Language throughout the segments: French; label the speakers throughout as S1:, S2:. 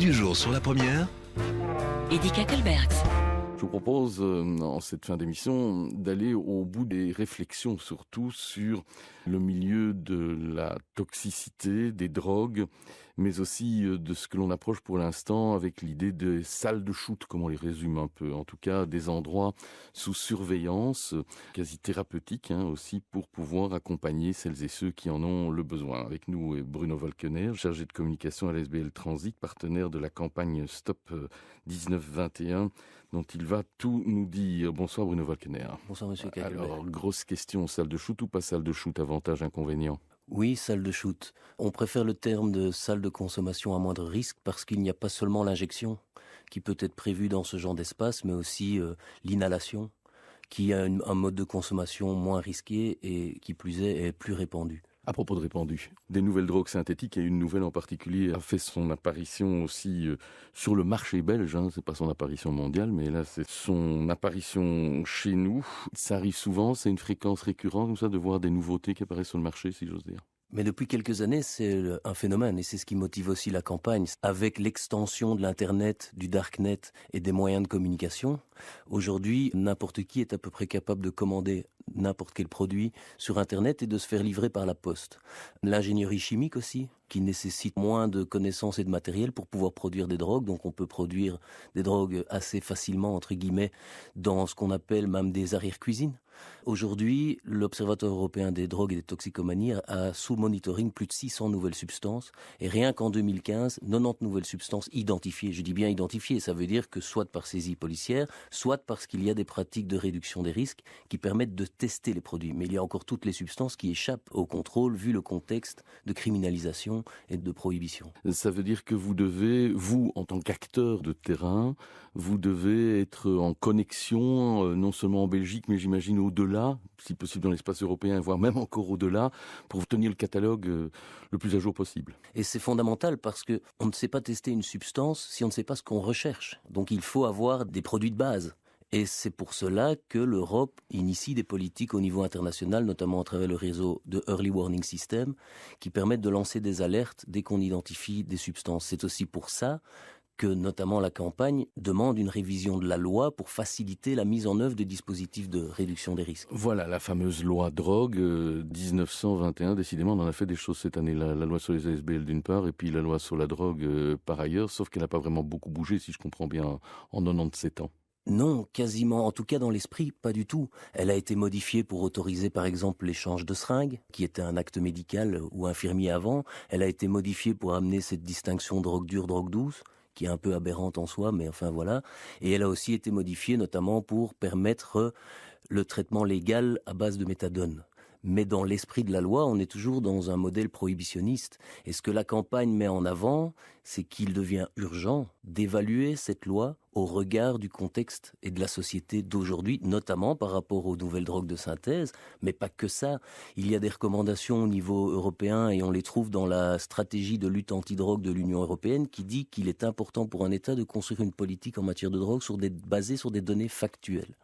S1: du jour sur la première.
S2: Eddy Kakelbergs.
S3: Je vous propose, en cette fin d'émission, d'aller au bout des réflexions, surtout sur le milieu de la toxicité, des drogues, mais aussi de ce que l'on approche pour l'instant avec l'idée des salles de shoot, comme on les résume un peu. En tout cas, des endroits sous surveillance, quasi thérapeutiques aussi, pour pouvoir accompagner celles et ceux qui en ont le besoin. Avec nous, Bruno Volkener, chargé de communication à l'SBL Transit, partenaire de la campagne Stop 1921, dont il va tout nous dire. Bonsoir Bruno Volkener.
S4: Bonsoir Monsieur Kakelberg.
S3: Alors, grosse question, salle de shoot ou pas salle de shoot, avantage, inconvénient?
S4: Oui, salle de shoot. On préfère le terme de salle de consommation à moindre risque parce qu'il n'y a pas seulement l'injection qui peut être prévue dans ce genre d'espace, mais aussi l'inhalation, qui a un mode de consommation moins risqué et qui plus est plus répandu.
S3: À propos de répandu, des nouvelles drogues synthétiques, et une nouvelle en particulier a fait son apparition aussi sur le marché belge, c'est pas son apparition mondiale, mais là c'est son apparition chez nous. Ça arrive souvent, c'est une fréquence récurrente comme ça de voir des nouveautés qui apparaissent sur le marché, si j'ose dire.
S4: Mais depuis quelques années, c'est un phénomène et c'est ce qui motive aussi la campagne. Avec l'extension de l'Internet, du Darknet et des moyens de communication, aujourd'hui, n'importe qui est à peu près capable de commander n'importe quel produit sur Internet et de se faire livrer par la poste. L'ingénierie chimique aussi, qui nécessite moins de connaissances et de matériel pour pouvoir produire des drogues. Donc on peut produire des drogues assez facilement, entre guillemets, dans ce qu'on appelle même des arrière-cuisines. Aujourd'hui, l'Observatoire européen des drogues et des toxicomanies a sous monitoring plus de 600 nouvelles substances. Et rien qu'en 2015, 90 nouvelles substances identifiées. Je dis bien identifiées, ça veut dire que soit par saisie policière, soit parce qu'il y a des pratiques de réduction des risques qui permettent de tester les produits. Mais il y a encore toutes les substances qui échappent au contrôle vu le contexte de criminalisation et de prohibition.
S3: Ça veut dire que vous devez, vous, en tant qu'acteur de terrain, vous devez être en connexion, non seulement en Belgique, mais j'imagine au-delà, si possible dans l'espace européen, voire même encore au-delà, pour tenir le catalogue le plus à jour possible.
S4: Et c'est fondamental parce que on ne sait pas tester une substance si on ne sait pas ce qu'on recherche. Donc il faut avoir des produits de base. Et c'est pour cela que l'Europe initie des politiques au niveau international, notamment à travers le réseau de Early Warning System, qui permettent de lancer des alertes dès qu'on identifie des substances. C'est aussi pour ça que notamment la campagne demande une révision de la loi pour faciliter la mise en œuvre de dispositifs de réduction des risques.
S3: Voilà, la fameuse loi drogue 1921, décidément on en a fait des choses cette année, la loi sur les ASBL d'une part, et puis la loi sur la drogue par ailleurs, sauf qu'elle n'a pas vraiment beaucoup bougé, si je comprends bien, en 97 ans.
S4: Non, quasiment, en tout cas dans l'esprit, pas du tout. Elle a été modifiée pour autoriser par exemple l'échange de seringues, qui était un acte médical ou infirmier avant. Elle a été modifiée pour amener cette distinction drogue dure, drogue douce, qui est un peu aberrante en soi, mais enfin voilà. Et elle a aussi été modifiée notamment pour permettre le traitement légal à base de méthadone. Mais dans l'esprit de la loi, on est toujours dans un modèle prohibitionniste. Et ce que la campagne met en avant, c'est qu'il devient urgent d'évaluer cette loi au regard du contexte et de la société d'aujourd'hui, notamment par rapport aux nouvelles drogues de synthèse, mais pas que ça. Il y a des recommandations au niveau européen et on les trouve dans la stratégie de lutte antidrogue de l'Union européenne qui dit qu'il est important pour un État de construire une politique en matière de drogue basée sur des données factuelles.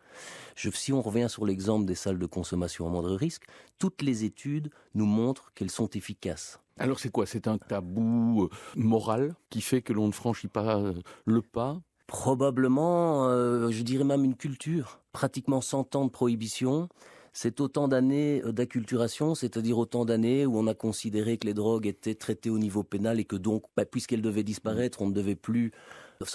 S4: Si on revient sur l'exemple des salles de consommation à moindre risque, toutes les études nous montrent qu'elles sont efficaces.
S3: Alors c'est quoi? C'est un tabou moral qui fait que l'on ne franchit pas le pas?
S4: Probablement, je dirais même une culture. Pratiquement 100 ans de prohibition, c'est autant d'années d'acculturation, c'est-à-dire autant d'années où on a considéré que les drogues étaient traitées au niveau pénal et que donc, puisqu'elles devaient disparaître, on ne devait plus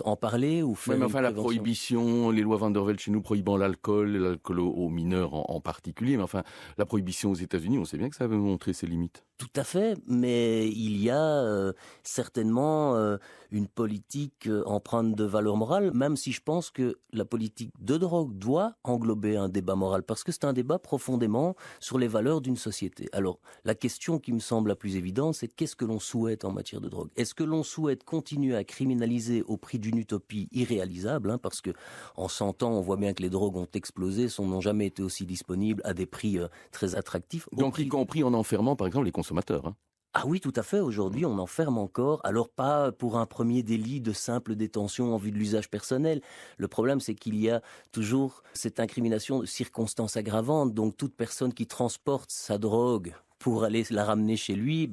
S4: en parler ou faire
S3: mais enfin, la
S4: prévention.
S3: prohibition, les lois Van der Velde chez nous prohibant l'alcool aux mineurs en particulier, mais enfin, la prohibition aux États-Unis, on sait bien que ça avait montré ses limites.
S4: Tout à fait, mais il y a certainement une politique empreinte de valeur morale, même si je pense que la politique de drogue doit englober un débat moral, parce que c'est un débat profondément sur les valeurs d'une société. Alors, la question qui me semble la plus évidente, c'est qu'est-ce que l'on souhaite en matière de drogue? Est-ce que l'on souhaite continuer à criminaliser au prix d'une utopie irréalisable, parce que en 100 ans, on voit bien que les drogues ont explosé, n'ont jamais été aussi disponibles à des prix très attractifs.
S3: Donc, y compris en enfermant, par exemple, les consommateurs.
S4: Ah oui, tout à fait. Aujourd'hui, on enferme encore. Alors, pas pour un premier délit de simple détention en vue de l'usage personnel. Le problème, c'est qu'il y a toujours cette incrimination de circonstances aggravantes. Donc, toute personne qui transporte sa drogue pour aller la ramener chez lui,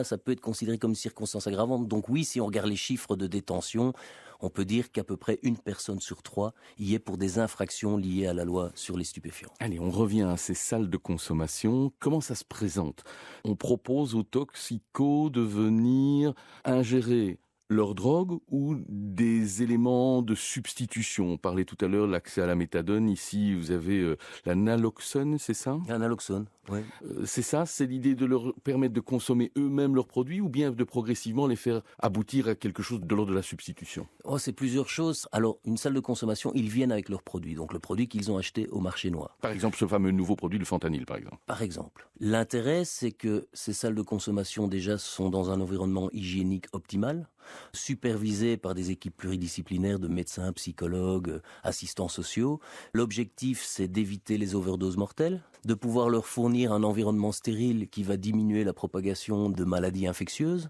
S4: ça peut être considéré comme une circonstance aggravante. Donc oui, si on regarde les chiffres de détention, on peut dire qu'à peu près 1 personne sur 3 y est pour des infractions liées à la loi sur les stupéfiants.
S3: Allez, on revient à ces salles de consommation. Comment ça se présente? On propose aux toxicos de venir ingérer leur drogue ou des éléments de substitution. On parlait tout à l'heure de l'accès à la méthadone. Ici, vous avez la naloxone, c'est ça?
S4: Un naloxone, oui.
S3: C'est ça? C'est l'idée de leur permettre de consommer eux-mêmes leurs produits ou bien de progressivement les faire aboutir à quelque chose de l'ordre de la substitution?
S4: C'est plusieurs choses. Alors, une salle de consommation, ils viennent avec leurs produits, donc le produit qu'ils ont acheté au marché noir.
S3: Par exemple, ce fameux nouveau produit, le fentanyl, par exemple.
S4: Par exemple. L'intérêt, c'est que ces salles de consommation, déjà, sont dans un environnement hygiénique optimal, supervisées par des équipes pluridisciplinaires de médecins, psychologues, assistants sociaux. L'objectif, c'est d'éviter les overdoses mortelles, de pouvoir leur fournir un environnement stérile qui va diminuer la propagation de maladies infectieuses.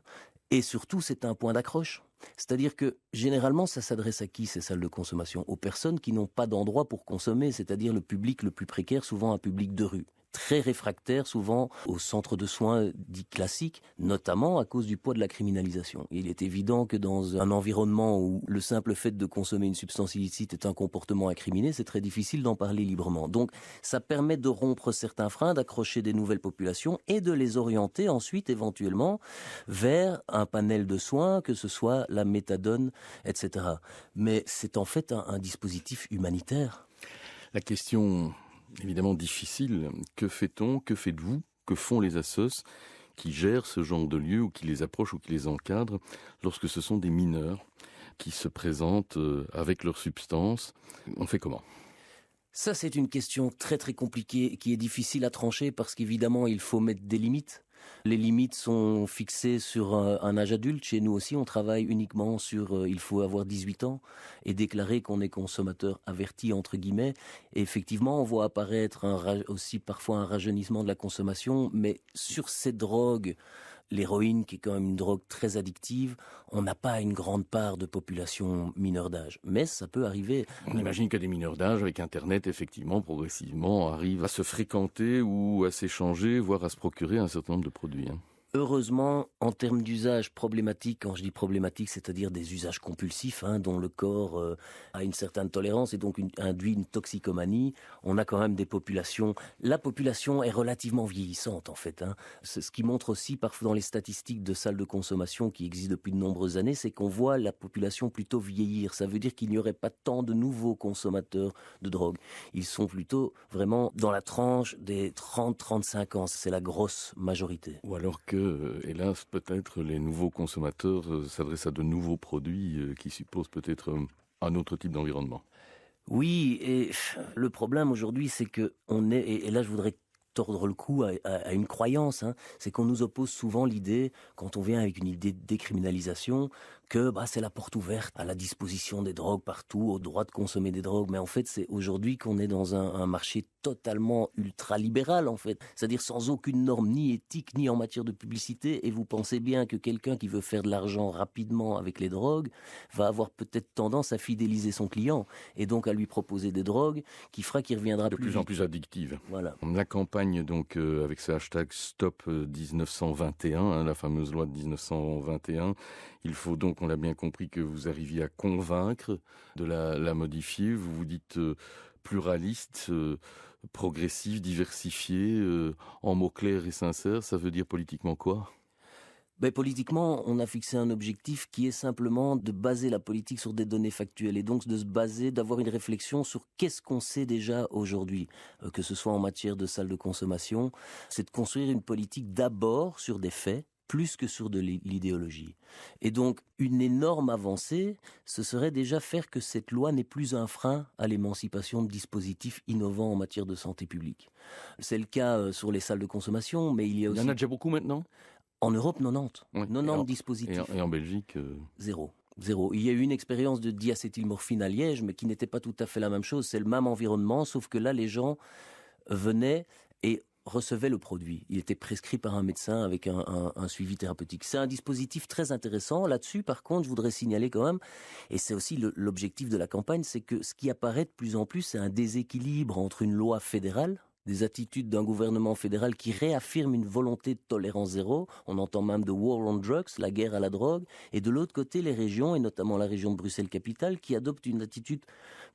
S4: Et surtout, c'est un point d'accroche. C'est-à-dire que, généralement, ça s'adresse à qui, ces salles de consommation? Aux personnes qui n'ont pas d'endroit pour consommer, c'est-à-dire le public le plus précaire, souvent un public de rue. Très réfractaires souvent aux centres de soins dits classiques, notamment à cause du poids de la criminalisation. Il est évident que dans un environnement où le simple fait de consommer une substance illicite est un comportement incriminé, c'est très difficile d'en parler librement. Donc ça permet de rompre certains freins, d'accrocher des nouvelles populations et de les orienter ensuite éventuellement vers un panel de soins, que ce soit la méthadone, etc. Mais c'est en fait un dispositif humanitaire.
S3: La question évidemment difficile, que fait-on, que faites-vous, que font les assos qui gèrent ce genre de lieux ou qui les approchent ou qui les encadrent lorsque ce sont des mineurs qui se présentent avec leurs substances? On fait comment?
S4: Ça, c'est une question très très compliquée qui est difficile à trancher parce qu'évidemment, il faut mettre des limites. Les limites sont fixées sur un âge adulte. Chez nous aussi, on travaille uniquement sur il faut avoir 18 ans et déclarer qu'on est consommateur averti, entre guillemets. Et effectivement, on voit apparaître aussi parfois un rajeunissement de la consommation, mais sur ces drogues, l'héroïne, qui est quand même une drogue très addictive, on n'a pas une grande part de population mineure d'âge. Mais ça peut arriver.
S3: On imagine que des mineurs d'âge, avec Internet, effectivement, progressivement, arrivent à se fréquenter ou à s'échanger, voire à se procurer un certain nombre de produits.
S4: Heureusement, en termes d'usage problématique, quand je dis problématique, c'est-à-dire des usages compulsifs, dont le corps a une certaine tolérance et donc induit une toxicomanie, on a quand même des populations. La population est relativement vieillissante, en fait. C'est ce qui montre aussi, parfois dans les statistiques de salles de consommation qui existent depuis de nombreuses années, c'est qu'on voit la population plutôt vieillir. Ça veut dire qu'il n'y aurait pas tant de nouveaux consommateurs de drogue. Ils sont plutôt vraiment dans la tranche des 30-35 ans. C'est la grosse majorité.
S3: Ou alors que hélas, peut-être les nouveaux consommateurs s'adressent à de nouveaux produits qui supposent peut-être un autre type d'environnement.
S4: Oui, et le problème aujourd'hui, c'est que et là je voudrais tordre le cou à une croyance, c'est qu'on nous oppose souvent l'idée, quand on vient avec une idée de décriminalisation, que c'est la porte ouverte à la disposition des drogues partout, au droit de consommer des drogues. Mais en fait, c'est aujourd'hui qu'on est dans un marché totalement ultra-libéral, en fait. C'est-à-dire sans aucune norme, ni éthique, ni en matière de publicité. Et vous pensez bien que quelqu'un qui veut faire de l'argent rapidement avec les drogues va avoir peut-être tendance à fidéliser son client et donc à lui proposer des drogues qui fera qu'il reviendra
S3: de plus en plus addictives.
S4: Voilà.
S3: La campagne, donc, avec ce hashtag Stop 1921, la fameuse loi de 1921, il faut donc, on l'a bien compris, que vous arriviez à convaincre de la modifier. Vous vous dites pluraliste, progressif, diversifié, en mots clairs et sincères. Ça veut dire politiquement quoi ?
S4: Politiquement, on a fixé un objectif qui est simplement de baser la politique sur des données factuelles et donc de se baser, d'avoir une réflexion sur qu'est-ce qu'on sait déjà aujourd'hui, que ce soit en matière de salles de consommation. C'est de construire une politique d'abord sur des faits, plus que sur de l'idéologie. Et donc, une énorme avancée, ce serait déjà faire que cette loi n'est plus un frein à l'émancipation de dispositifs innovants en matière de santé publique. C'est le cas sur les salles de consommation, mais il y a aussi...
S3: Il y en a déjà beaucoup maintenant ?
S4: En Europe, 90.
S3: Oui.
S4: 90 dispositifs.
S3: Et en Belgique
S4: Zéro. Il y a eu une expérience de diacétylmorphine à Liège, mais qui n'était pas tout à fait la même chose. C'est le même environnement, sauf que là, les gens venaient et recevaient le produit. Il était prescrit par un médecin avec un suivi thérapeutique. C'est un dispositif très intéressant. Là-dessus, par contre, je voudrais signaler quand même, et c'est aussi l'objectif de la campagne, c'est que ce qui apparaît de plus en plus, c'est un déséquilibre entre une loi fédérale des attitudes d'un gouvernement fédéral qui réaffirme une volonté de tolérance zéro. On entend même de war on drugs, la guerre à la drogue. Et de l'autre côté, les régions, et notamment la région de Bruxelles-Capitale, qui adoptent une attitude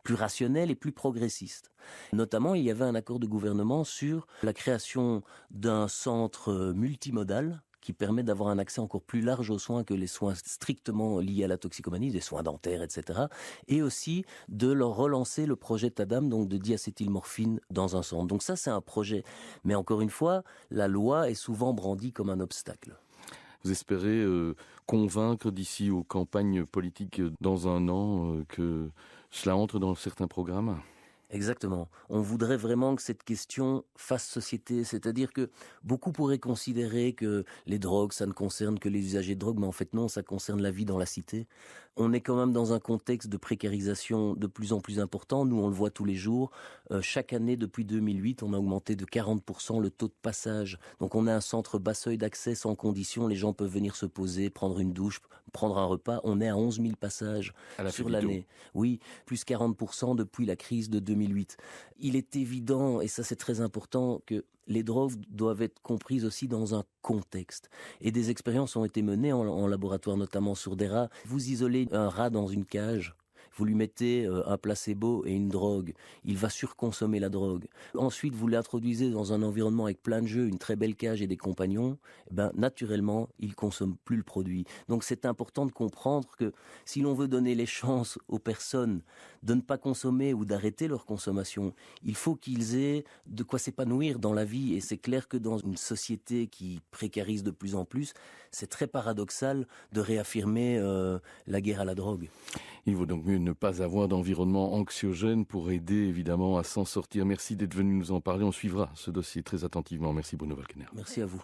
S4: plus rationnelle et plus progressiste. Notamment, il y avait un accord de gouvernement sur la création d'un centre multimodal qui permet d'avoir un accès encore plus large aux soins que les soins strictement liés à la toxicomanie, des soins dentaires, etc. Et aussi de leur relancer le projet TADAM, donc de diacétylmorphine dans un centre. Donc ça, c'est un projet. Mais encore une fois, la loi est souvent brandie comme un obstacle.
S3: Vous espérez convaincre d'ici aux campagnes politiques dans un an que cela entre dans certains programmes ?
S4: Exactement. On voudrait vraiment que cette question fasse société, c'est-à-dire que beaucoup pourraient considérer que les drogues, ça ne concerne que les usagers de drogue, mais en fait non, ça concerne la vie dans la cité. On est quand même dans un contexte de précarisation de plus en plus important. Nous, on le voit tous les jours. Chaque année, depuis 2008, on a augmenté de 40% le taux de passage. Donc on a un centre bas seuil d'accès sans condition. Les gens peuvent venir se poser, prendre une douche, prendre un repas. On est à 11 000 passages sur l'année. Oui, plus 40% depuis la crise de 2008. Il est évident, et ça c'est très important, que les drogues doivent être comprises aussi dans un contexte. Et des expériences ont été menées en laboratoire, notamment sur des rats. Vous isolez un rat dans une cage, vous lui mettez un placebo et une drogue, il va surconsommer la drogue. Ensuite, vous l'introduisez dans un environnement avec plein de jeux, une très belle cage et des compagnons, naturellement, il consomme plus le produit. Donc c'est important de comprendre que si l'on veut donner les chances aux personnes de ne pas consommer ou d'arrêter leur consommation, il faut qu'ils aient de quoi s'épanouir dans la vie. Et c'est clair que dans une société qui précarise de plus en plus, c'est très paradoxal de réaffirmer la guerre à la drogue.
S3: Il vaut donc mieux ne pas avoir d'environnement anxiogène pour aider évidemment à s'en sortir. Merci d'être venu nous en parler. On suivra ce dossier très attentivement. Merci Bruno Walkener.
S4: Merci à vous.